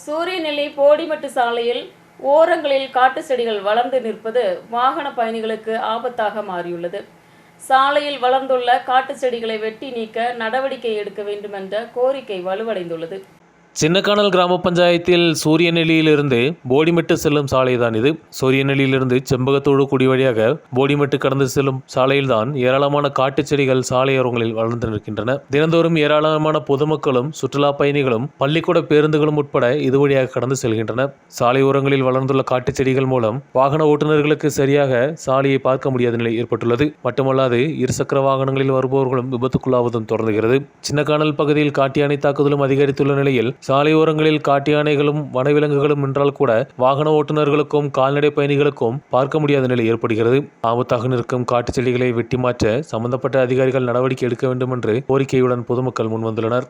சூரியநெல்லி போடிமெட்டு சாலையில் ஓரங்களில் காட்டு செடிகள் வளர்ந்து நிற்பது வாகன பயணிகளுக்கு ஆபத்தாக மாறியுள்ளது. சாலையில் வளர்ந்துள்ள காட்டு செடிகளை வெட்டி நீக்க நடவடிக்கை எடுக்க வேண்டும் என்ற கோரிக்கை வலுவடைந்துள்ளது. சின்னக்கானல் கிராம பஞ்சாயத்தில் சூரியநெல்லியிலிருந்து போடிமெட்டு செல்லும் சாலைதான் இது. சூரியநெல்லியிலிருந்து செம்பகத்தோடு குடி வழியாக போடிமெட்டு கடந்து செல்லும் சாலையில்தான் ஏராளமான காட்டு செடிகள் சாலையோரங்களில் வளர்ந்து நிற்கின்றன. தினந்தோறும் ஏராளமான பொதுமக்களும் சுற்றுலா பயணிகளும் பள்ளிக்கூட பேருந்துகளும் உட்பட இது வழியாக கடந்து செல்கின்றன. சாலையோரங்களில் வளர்ந்துள்ள காட்டு செடிகள் மூலம் வாகன ஓட்டுநர்களுக்கு சரியாக சாலையை பார்க்க முடியாத நிலை ஏற்பட்டுள்ளது. மட்டுமல்லாது இருசக்கர வாகனங்களில் வருபவர்களும் விபத்துக்குள்ளாவதும் தொடர்கிறது. சின்னக்கானல் பகுதியில் காட்டு யானை தாக்குதலும் அதிகரித்துள்ள நிலையில் சாலையோரங்களில் காட்டு யானைகளும் வனவிலங்குகளும் நின்றால் கூட வாகன ஓட்டுநர்களுக்கும் கால்நடை பயணிகளுக்கும் பார்க்க முடியாத நிலை ஏற்படுகிறது. ஆபத்தாக நிற்கும் காட்டு செடிகளை வெட்டி மாற்ற சம்பந்தப்பட்ட அதிகாரிகள் நடவடிக்கை எடுக்க வேண்டும் என்று கோரிக்கையுடன் பொதுமக்கள் முன்வந்துள்ளனர்.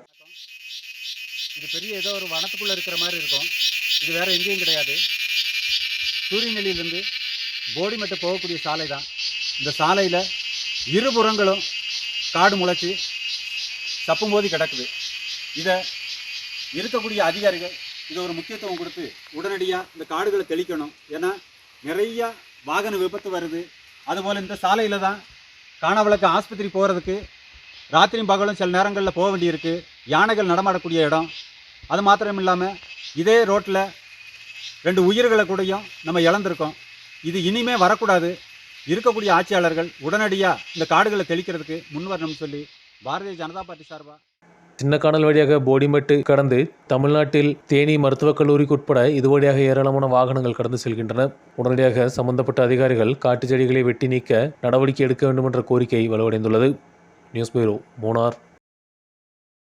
இது பெரிய ஏதோ ஒரு வனத்துக்குள்ள இருக்கிற மாதிரி இருக்கும். இது வேற எங்கேயும் கிடையாது. சூரியநெல்லியிலிருந்து போடிமெட்டு போகக்கூடிய சாலை தான். இந்த சாலையில இருபுறங்களும் காடு முளைச்சி சப்பும்போது கிடக்குது. இதை இருக்கக்கூடிய அதிகாரிகள் இது ஒரு முக்கியத்துவம் கொடுத்து உடனடியாக இந்த காடுகளை தெளிக்கணும். ஏன்னா நிறைய வாகன விபத்து வருது. அதுபோல் இந்த சாலையில் தான் காணவளக்கு ஆஸ்பத்திரி போகிறதுக்கு ராத்திரியும் பகலும் சில நேரங்களில் போக வேண்டியிருக்கு. யானைகள் நடமாடக்கூடிய இடம். அது மாத்திரம் இல்லாமல் இதே ரோட்டில் 2 உயிர்களை கூடயும் நம்ம இழந்திருக்கோம். இது இனிமே வரக்கூடாது. இருக்கக்கூடிய ஆட்சியாளர்கள் உடனடியாக இந்த காடுகளை தெளிக்கிறதுக்கு முன்வரணும்னு சொல்லி பாரதிய ஜனதா பார்ட்டி சார்பாக சின்னக்கானல் வழியாக போடிமெட்டு கடந்து தமிழ்நாட்டில் தேனி மருத்துவக் கல்லூரிக்கு உட்பட இது வழியாக ஏராளமான வாகனங்கள் கடந்து செல்கின்றன. உடனடியாக சம்பந்தப்பட்ட அதிகாரிகள் காட்டு செடிகளை வெட்டி நீக்க நடவடிக்கை எடுக்க வேண்டும் என்ற கோரிக்கை வலுவடைந்துள்ளது. News bureau, Munnar.